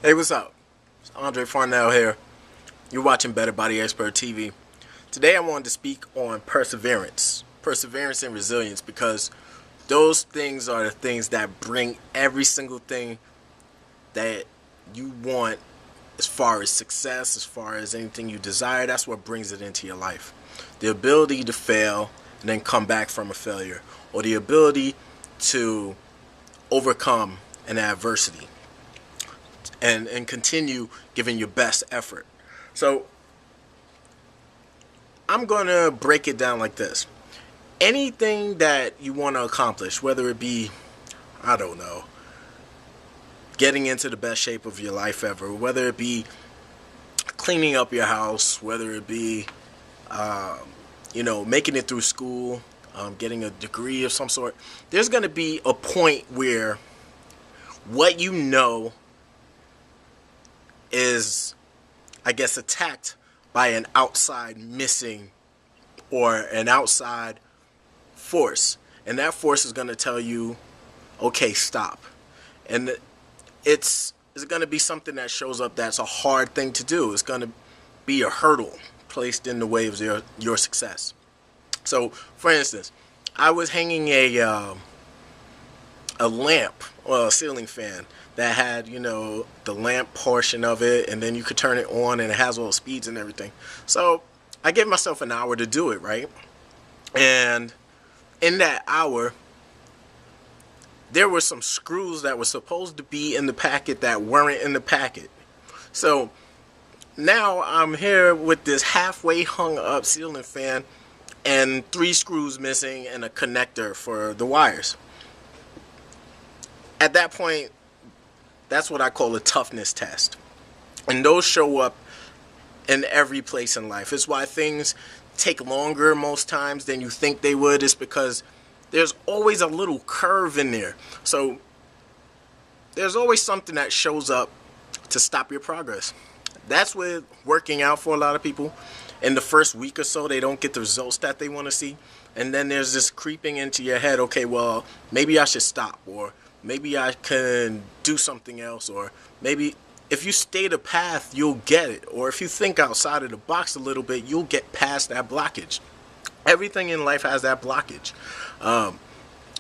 Hey, what's up? It's Andre Farnell here. You're watching Better Body Expert TV. Today I wanted to speak on perseverance and resilience, because those things are the things that bring every single thing that you want as far as success, as far as anything you desire. That's what brings it into your life. The ability to fail and then come back from a failure, or the ability to overcome an adversity and continue giving your best effort. So I'm going to break it down like this. Anything that you want to accomplish, whether it be, I don't know, getting into the best shape of your life ever, whether it be cleaning up your house, whether it be, making it through school, getting a degree of some sort, there's going to be a point where what you know is, I guess, attacked by an outside missing or an outside force. And that force is going to tell you, okay, stop. And it's going to be something that shows up that's a hard thing to do. It's going to be a hurdle placed in the way of your success. So, for instance, I was hanging a lamp, or a ceiling fan that had, the lamp portion of it, and then you could turn it on and it has all the speeds and everything. So I gave myself an hour to do it, right? And in that hour, there were some screws that were supposed to be in the packet that weren't in the packet. So now I'm here with this halfway hung up ceiling fan and 3 screws missing and a connector for the wires. At that point, that's what I call a toughness test. And those show up in every place in life. It's why things take longer most times than you think they would. It's because there's always a little curve in there. So there's always something that shows up to stop your progress. That's with working out for a lot of people. In the first week or so, they don't get the results that they want to see. And then there's this creeping into your head, okay, well, maybe I should stop, or maybe I can do something else, or maybe if you stay the path, you'll get it. Or if you think outside of the box a little bit, you'll get past that blockage. Everything in life has that blockage.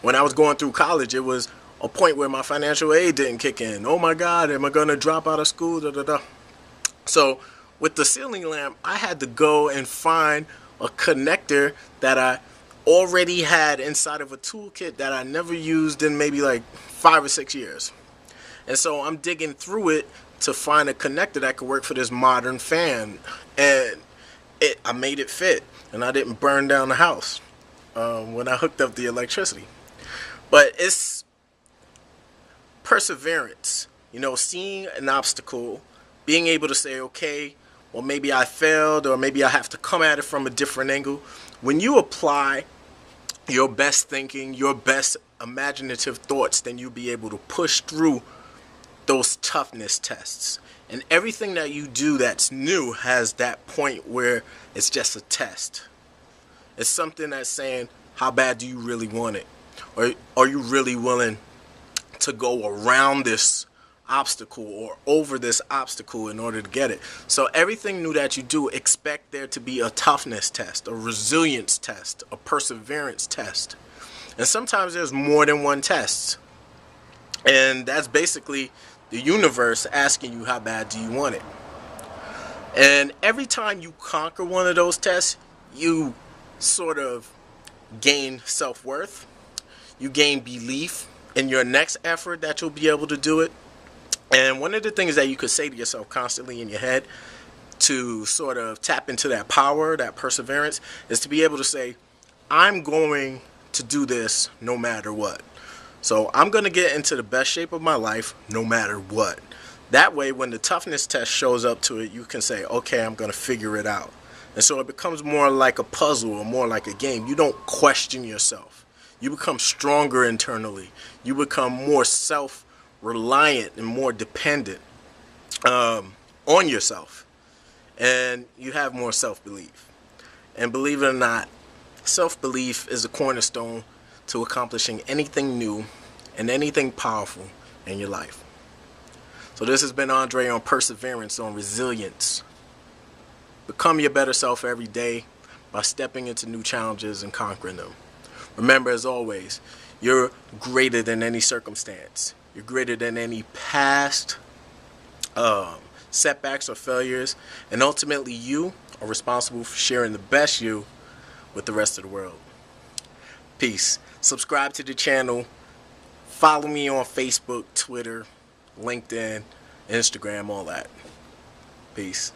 When I was going through college, it was a point where my financial aid didn't kick in. Oh my God, am I going to drop out of school? Da, da, da. So with the ceiling lamp, I had to go and find a connector that I already had inside of a toolkit that I never used in maybe like 5 or 6 years. And so I'm digging through it to find a connector that could work for this modern fan. And I made it fit, and I didn't burn down the house when I hooked up the electricity. But it's perseverance, seeing an obstacle, being able to say, okay, well, maybe I failed, or maybe I have to come at it from a different angle. When you apply your best thinking, your best imaginative thoughts, then you'll be able to push through those toughness tests. And everything that you do that's new has that point where it's just a test. It's something that's saying, how bad do you really want it? Or are you really willing to go around this obstacle or over this obstacle in order to get it? So everything new that you do, expect there to be a toughness test, a resilience test, a perseverance test. And sometimes there's more than one test. And that's basically the universe asking you, how bad do you want it? And every time you conquer one of those tests, you sort of gain self-worth. You gain belief in your next effort that you'll be able to do it. And one of the things that you could say to yourself constantly in your head to sort of tap into that power, that perseverance, is to be able to say, I'm going to do this no matter what. So I'm going to get into the best shape of my life no matter what. That way, when the toughness test shows up to it, you can say, okay, I'm going to figure it out. And so it becomes more like a puzzle or more like a game. You don't question yourself. You become stronger internally. You become more self-reliant and more dependent on yourself. And you have more self-belief. And believe it or not, self-belief is a cornerstone to accomplishing anything new and anything powerful in your life. So this has been Andre on perseverance, on resilience. Become your better self every day by stepping into new challenges and conquering them. Remember, as always, you're greater than any circumstance. You're greater than any past setbacks or failures. And ultimately, you are responsible for sharing the best you with the rest of the world. Peace. Subscribe to the channel. Follow me on Facebook, Twitter, LinkedIn, Instagram, all that. Peace.